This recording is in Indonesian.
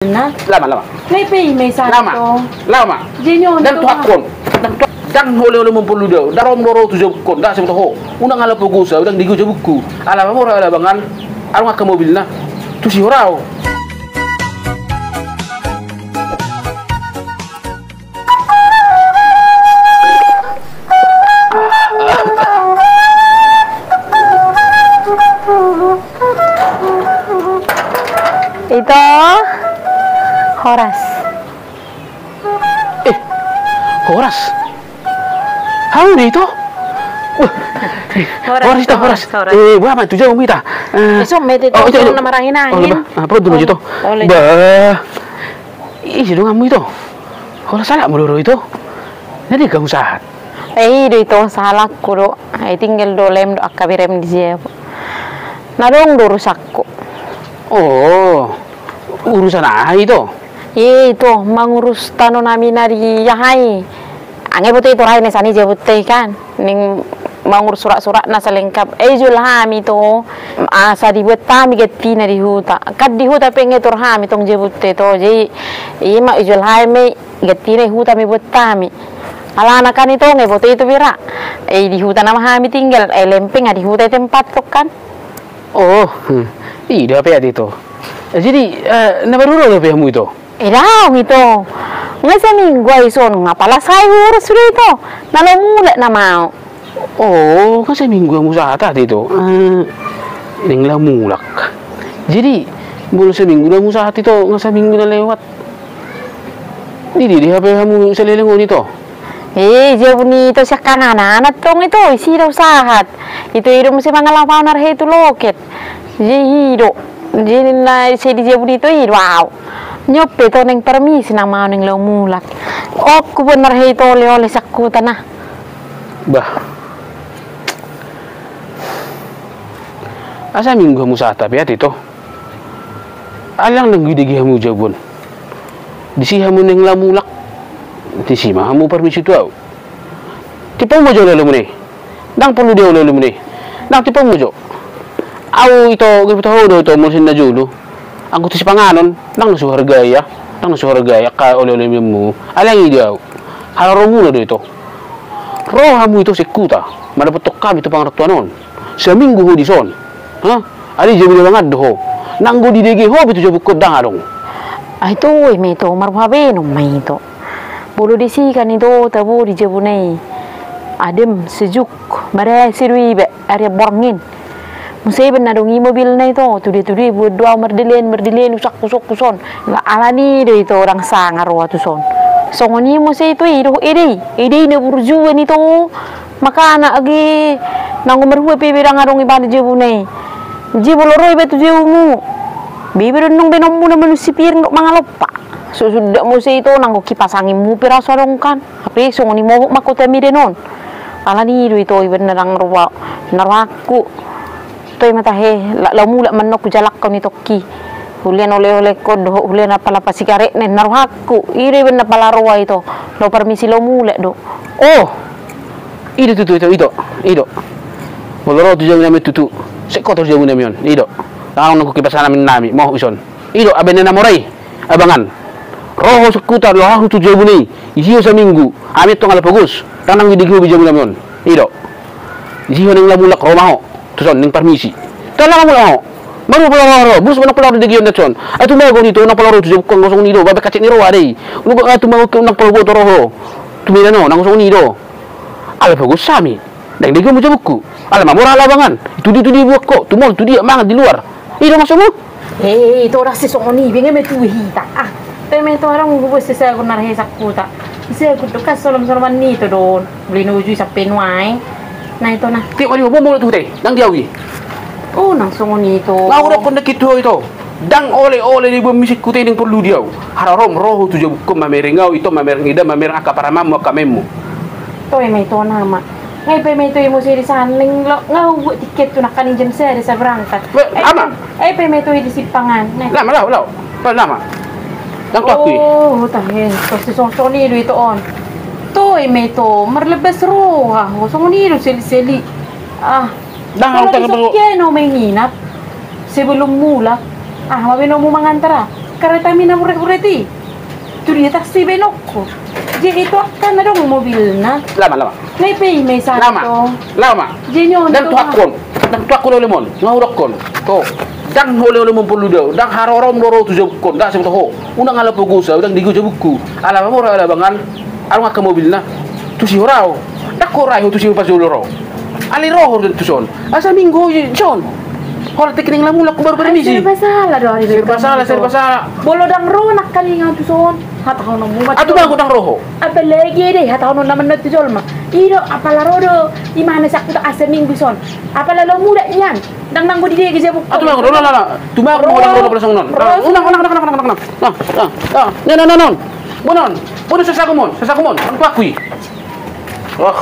na. Lama. May pay may sa to. Lama. Jinyo Dan tuat kon. Dan hole mumpul do. Darom loro tu jeb kon. Da sebut ho. Unang ala pogusa, udang digu jebuku. Ala mamora ala bangan. Arung ke mobil na. Tu si horao. Itu Horas. Horas. Hau ni itu. Horas. Buah tu jauh mita. Besok mete itu nama rangin angin. Apa tu macam tu? Bah. Ih, dong kamu itu. Horas salah meluru itu. Jadi kamu sahat. Itu salah kuro. Tinggal dolem do akabirem dia. Narong do rusakku. Oh, urusan apa itu? Itu mengurus tanah nami nari yahai. Angin putih itu hai nesani je putih kan. Ning mengurus surat-surat nasa lengkap. Julham itu asa dibuat tami geti nari huta. Kad di huta pengen turham itu je putih itu. Jadi ima julham me geti nari huta me buat tami. Ala anakan itu nggak putih itu bira. Di huta nama kami tinggal. Lempeng di huta tempat tuh kan. Oh. Iya, apa ya itu? Jadi, nama dulu apa yang itu? Daw itu. Nggak seminggu ison ngapalah saya urus sudah itu. Nalo mulai nama. Oh, kan seminggu yang usaha tadi itu. Ini lah mulak. Jadi, belum seminggu yang usaha itu nggak seminggu dah lewat. Ini dia apa kamu selelengon itu? Jauh ni itu sekarang anak tong itu isi usaha. Itu mesti mangalapaw na itu loket. Hiro, jadi na saya di Jawa itu wow, nyope to neng permisi nama neng lo mulak. Oh, ku bener itu oleh sakku tanah. Bah, asa minggu kamu saat tapi itu, alang neng gede kamu jabun. Di sini kamu neng la mulak, di sini kamu permisi tu au. Tipe mau jual lalu ni, nang perlu dia lalu ni, nang tipe mau jual. Aku itu tahu itu musim na julu. Aku tu si panganon, nang nasuharga ya, ka oleh mu. Alang dia, halo mula do itu. Roh kamu itu sekuta, mana betok kami itu pangratuanon. Seminggu ho di son, Ali jadi banget doh. Nang go di dege ho itu jabuk kodang adong. Itu me itu marhabe no me itu. Bulu di si kan itu tabu di jabunai. Adem sejuk, bare sirui be area borngin. Musai benar dongi mobil na itu, tudi buat dua merdilen usak kuson. Nggak alani deh itu orang sangar waktu son. Songoni musai itu ide ne burjuan itu. Maka anak lagi nanggu merhue pebirang arong ibadah jebunai. Jeboloroi betu jebumu. Bibir nung benommu na manusipir ndok mangalopa. Sudah musai itu nanggu kipas angin mu piraso dong kan. Tapi songoni mau makota midenon. Alani itu benerang ruwa naraku. Toy matahe la mula manok jalak ko ni tokki hulian oleh ko do hulian pala pasigaret nen naruhaku ire ben pala roa itu lo permisi lo mula do. Oh, itu boloro tu jam nami tutu sekotor jam namion ido tahu nak kipas nami nami mau ison ido aben na morai abangan roho sekutar lo aku tu jam ni isi seminggu amit tong ala bagus tanang didigu jam namion ido isi nang lamulak romaho tuson ning permisi. Tala kamu lah. Baru peloro, bus mana peloro di gion datson. Atu mau kau itu nak peloro tu jauh kong kosong nido, babek kacik niro adai. Lu atu mau kau nak peloro toroho. Tu mina no, nang kosong nido. Ala bagus sami. Dan dia mau buku. Ala mamura labangan. Itu dia buat kok. Tu mau tu dia mangan di luar. Ido masukmu? Itu orang sesoni, bingung metu hita. Tapi itu orang gua sesai aku narhe sakuta. Saya aku tu kas solom ni tu don. Beli nuju sampai nuai. Nah itu nah. Tiap hari mau tu teh, nang diawi. Oh, nang songoni itu. Ngau dah pun dekit itu. Dang oleh di misik kutai yang perlu dia. Hararom roh tu jauh kum mamerengau itu mamerengida mamereng akaparamamu akamemu. Toh yang itu nama. Ngai pe itu yang mesti disaling lo ngau buat tiket tu nak kanin jam saya ada berangkat. Ama. Pe itu di Sipangan. Lama. Lama. Dang tu aku. Oh, tahe. Pasti songoni itu on. Toh yang itu merlebes roh. Songoni itu seli. Dang kalau besok no menginap sebelum mula. Mabino mo mangantara. kereta mina murek-mureti. Tu dia taksi benokku. Jadi itu akan ada mobilnya. Lama. Lepe me satu. Lama. Jenyon Dan tuakon oleh mon, ngawrakon. To. Dan oleh mon poludo, dan harorom loro tujuh kon, dak sebut ho. Unang ala pogusa, udang digu buku. Ala mamora ala bangan, arung ke mobilna. Tu si horao. Dak korai tu si pas loro. Ali roh tu son. Asa minggu son. Hol teknik lamu laku baru permisi. Serba salah doh. Serba salah. Bolo dang ro nak kali ngau tu son. Hatau nang muat. Atu bang dang roho. Apa lagi deh hatau nang naman tu jol mah. Iro apala rodo. Imana sak tu asa minggu son. Apala lo muda ian. Dang nang bodi dia ke buk. Atu bang la. Tu bang mo dang rodo pelasong non. Unang. Non. Bonon. Bonon sesakumon. Aku akui. Oh.